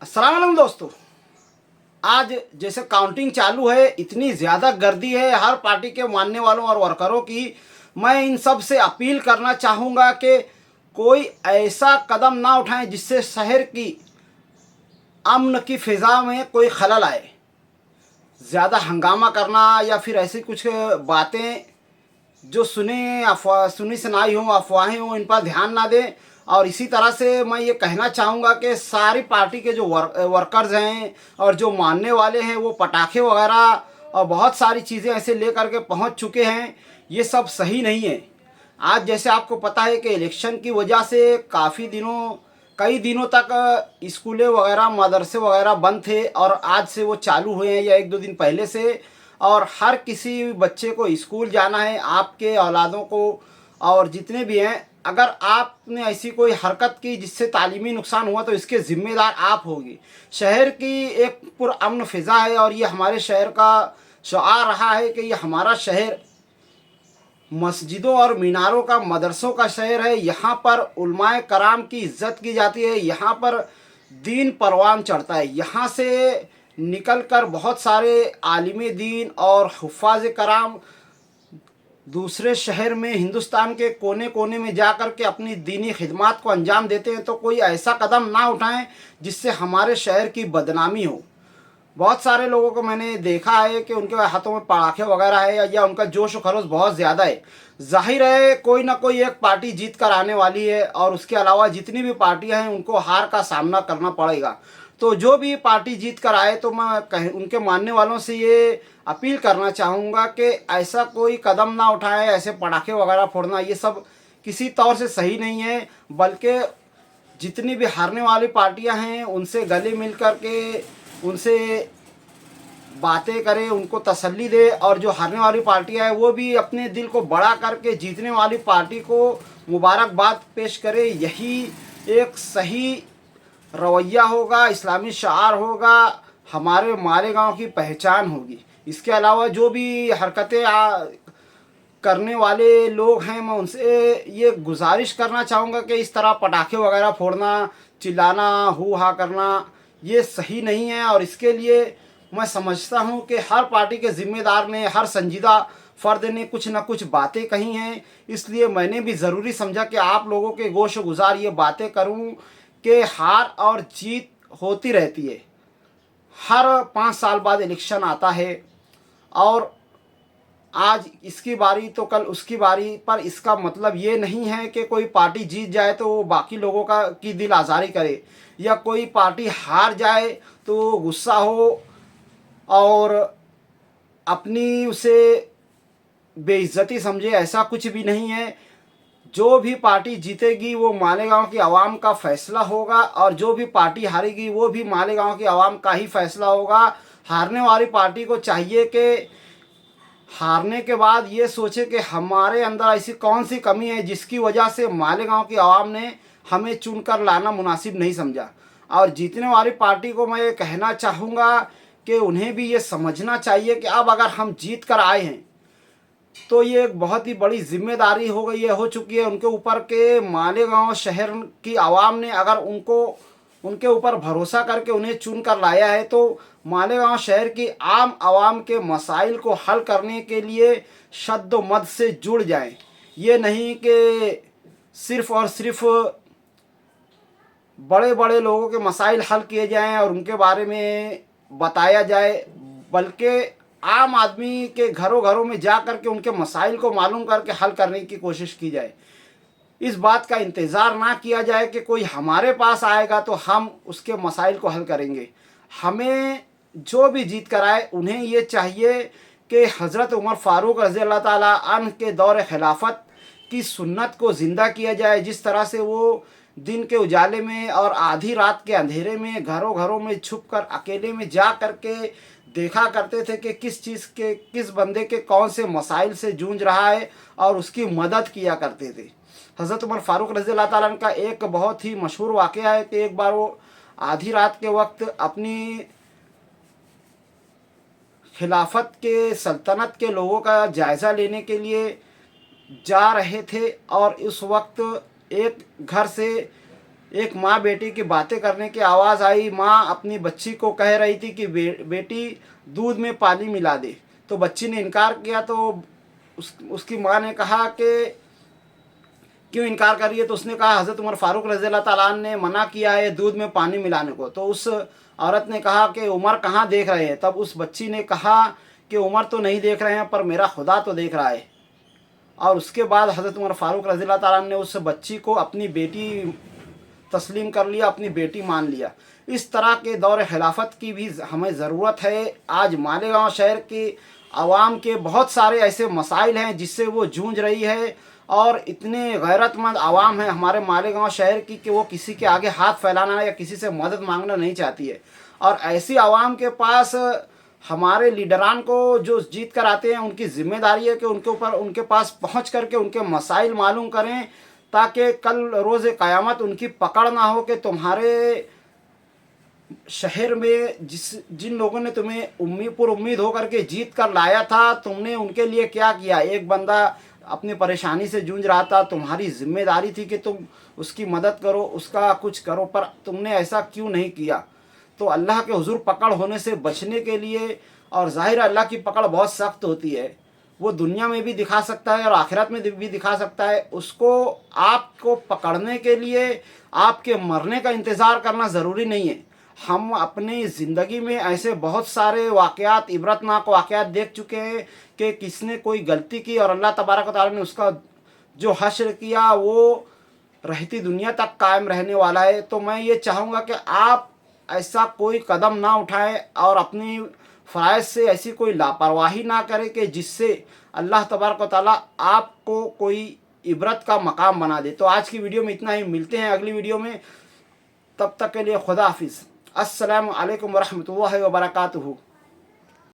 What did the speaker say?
अस्सलाम वालेकुम दोस्तों। आज जैसे काउंटिंग चालू है, इतनी ज़्यादा गर्दी है हर पार्टी के मानने वालों और वर्करों की। मैं इन सब से अपील करना चाहूँगा कि कोई ऐसा कदम ना उठाएं जिससे शहर की अमन की फ़िज़ा में कोई खलल आए। ज़्यादा हंगामा करना या फिर ऐसी कुछ बातें जो सुनी सुनाई हों, अफवाहें हों, इन पर ध्यान ना दें। और इसी तरह से मैं ये कहना चाहूँगा कि सारी पार्टी के जो वर्कर्स हैं और जो मानने वाले हैं, वो पटाखे वगैरह और बहुत सारी चीज़ें ऐसे लेकर के पहुँच चुके हैं। ये सब सही नहीं है। आज जैसे आपको पता है कि इलेक्शन की वजह से कई दिनों तक स्कूलें वगैरह, मदरसे वगैरह बंद थे और आज से वो चालू हुए हैं या एक दो दिन पहले से। और हर किसी बच्चे को स्कूल जाना है, आपके औलादों को और जितने भी हैं। अगर आपने ऐसी कोई हरकत की जिससे तालीमी नुकसान हुआ तो इसके ज़िम्मेदार आप होगी। शहर की एक पुरअमन फ़िज़ा है और ये हमारे शहर का शुआर रहा है कि ये हमारा शहर मस्जिदों और मीनारों का, मदरसों का शहर है। यहाँ पर उलमाए कराम की इज़्ज़त की जाती है, यहाँ पर दीन परवान चढ़ता है। यहाँ से निकल कर बहुत सारे आलिम दीन और हुफ़ाज़ कराम दूसरे शहर में, हिंदुस्तान के कोने कोने में जा कर के अपनी दीनी खिदमात को अंजाम देते हैं। तो कोई ऐसा कदम ना उठाएं जिससे हमारे शहर की बदनामी हो। बहुत सारे लोगों को मैंने देखा है कि उनके हाथों में पटाखे वगैरह है या उनका जोश व खरोश बहुत ज़्यादा है। जाहिर है कोई ना कोई एक पार्टी जीत कर आने वाली है और उसके अलावा जितनी भी पार्टियां हैं उनको हार का सामना करना पड़ेगा। तो जो भी पार्टी जीत कर आए तो मैं उनके मानने वालों से ये अपील करना चाहूँगा कि ऐसा कोई कदम ना उठाए। ऐसे पटाखे वगैरह फोड़ना ये सब किसी तौर से सही नहीं है। बल्कि जितनी भी हारने वाली पार्टियां हैं उनसे गले मिल कर के उनसे बातें करे, उनको तसल्ली दे। और जो हारने वाली पार्टियां हैं वो भी अपने दिल को बड़ा करके जीतने वाली पार्टी को मुबारकबाद पेश करे। यही एक सही रवैया होगा, इस्लामी शार होगा, हमारे मालेगांव की पहचान होगी। इसके अलावा जो भी हरकतें करने वाले लोग हैं, मैं उनसे ये गुजारिश करना चाहूँगा कि इस तरह पटाखे वगैरह फोड़ना, चिल्लाना, हू हा करना ये सही नहीं है। और इसके लिए मैं समझता हूँ कि हर पार्टी के ज़िम्मेदार ने, हर संजीदा फ़र्द ने कुछ न कुछ बातें कही हैं। इसलिए मैंने भी ज़रूरी समझा कि आप लोगों के गोश गुजार ये बातें करूँ कि हार और जीत होती रहती है। हर 5 साल बाद इलेक्शन आता है और आज इसकी बारी तो कल उसकी बारी। पर इसका मतलब ये नहीं है कि कोई पार्टी जीत जाए तो वो बाकी लोगों की दिल आज़ारी करे, या कोई पार्टी हार जाए तो गुस्सा हो और अपनी उसे बेइज्जती समझे। ऐसा कुछ भी नहीं है। जो भी पार्टी जीतेगी वो मालेगांव की आवाम का फैसला होगा और जो भी पार्टी हारेगी वो भी मालेगांव की आवाम का ही फैसला होगा। हारने वाली पार्टी को चाहिए कि हारने के बाद ये सोचे कि हमारे अंदर ऐसी कौन सी कमी है जिसकी वजह से मालेगांव की आवाम ने हमें चुनकर लाना मुनासिब नहीं समझा। और जीतने वाली पार्टी को मैं ये कहना चाहूँगा कि उन्हें भी ये समझना चाहिए कि अब अगर हम जीत कर आए हैं तो ये एक बहुत ही बड़ी जिम्मेदारी हो गई है, हो चुकी है उनके ऊपर के मालेगांव शहर की आवाम ने अगर उनके ऊपर भरोसा करके उन्हें चुन कर लाया है तो मालेगांव शहर की आम आवाम के मसाइल को हल करने के लिए शद्द मद से जुड़ जाएं। ये नहीं कि सिर्फ़ और सिर्फ बड़े बड़े लोगों के मसाइल हल किए जाएं और उनके बारे में बताया जाए, बल्कि आम आदमी के घरों घरों में जा कर के उनके मसाइल को मालूम करके हल करने की कोशिश की जाए। इस बात का इंतज़ार ना किया जाए कि कोई हमारे पास आएगा तो हम उसके मसाइल को हल करेंगे। हमें जो भी जीत कर आए उन्हें ये चाहिए कि हज़रत उमर फ़ारूक रज़ी अल्लाह ताला अन्हु के दौर खिलाफत की सुन्नत को ज़िंदा किया जाए। जिस तरह से वो दिन के उजाले में और आधी रात के अंधेरे में घरों घरों में छुप कर अकेले में जा कर के देखा करते थे कि किस बंदे के कौन से मसाइल से जूझ रहा है और उसकी मदद किया करते थे। हज़रत उमर फ़ारूक रज़ी अल्लाह ताला का एक बहुत ही मशहूर वाक़या है कि एक बार वो आधी रात के वक्त अपनी खिलाफत के, सल्तनत के लोगों का जायज़ा लेने के लिए जा रहे थे और उस वक्त एक घर से एक माँ बेटी की बातें करने की आवाज़ आई। माँ अपनी बच्ची को कह रही थी कि बेटी दूध में पानी मिला दे, तो बच्ची ने इनकार किया। तो उसकी माँ ने कहा कि क्यों इनकार कर रही है? तो उसने कहा हज़रत उमर फ़ारूक रज़ियल्लाहु ताला अन्हु ने मना किया है दूध में पानी मिलाने को। तो उस औरत ने कहा कि उमर कहाँ देख रहे हैं? तब उस बच्ची ने कहा कि उमर तो नहीं देख रहे हैं, पर मेरा खुदा तो देख रहा है। और उसके बाद हज़रत उमर फ़ारूक रज़ियल्लाहु ताला अन्हु ने उस बच्ची को अपनी बेटी तस्लीम कर लिया, अपनी बेटी मान लिया। इस तरह के दौर खिलाफत की भी हमें ज़रूरत है। आज मालेगांव शहर के आवाम के बहुत सारे ऐसे मसाइल हैं जिससे वो जूझ रही है, और इतने गैरतमंद आवाम है हमारे मालेगांव शहर की कि वो किसी के आगे हाथ फैलाना या किसी से मदद मांगना नहीं चाहती है। और ऐसी आवाम के पास हमारे लीडरान को जो जीत कर आते हैं, उनकी ज़िम्मेदारी है कि उनके ऊपर उनके पास पहुंच करके उनके मसाइल मालूम करें, ताकि कल रोज़ क़यामत उनकी पकड़ ना हो कि तुम्हारे शहर में जिन लोगों ने तुम्हें उम्मीद होकर के जीत कर लाया था, तुमने उनके लिए क्या किया। एक बंदा अपनी परेशानी से जूझ रहा था, तुम्हारी जिम्मेदारी थी कि तुम उसकी मदद करो, उसका कुछ करो, पर तुमने ऐसा क्यों नहीं किया। तो अल्लाह के हुजूर पकड़ होने से बचने के लिए, और ज़ाहिर अल्लाह की पकड़ बहुत सख्त होती है, वो दुनिया में भी दिखा सकता है और आखिरत में भी दिखा सकता है। उसको आपको पकड़ने के लिए आपके मरने का इंतज़ार करना ज़रूरी नहीं है। हम अपनी ज़िंदगी में ऐसे बहुत सारे वाक़यात, इबरतनाक वाक़यात देख चुके हैं कि किसने कोई गलती की और अल्लाह तबारक व तआला ने उसका जो हश्र किया वो रहती दुनिया तक कायम रहने वाला है। तो मैं ये चाहूँगा कि आप ऐसा कोई कदम ना उठाएं और अपनी फ़राइज़ से ऐसी कोई लापरवाही ना करें कि जिससे अल्लाह तबारक व तआला आपको कोई इबरत का मकाम बना दे। तो आज की वीडियो में इतना ही, मिलते हैं अगली वीडियो में, तब तक के लिए खुदा हाफिज़। अस्सलामु अलैकुम वरहमतुल्लाहि वबरकातुहू।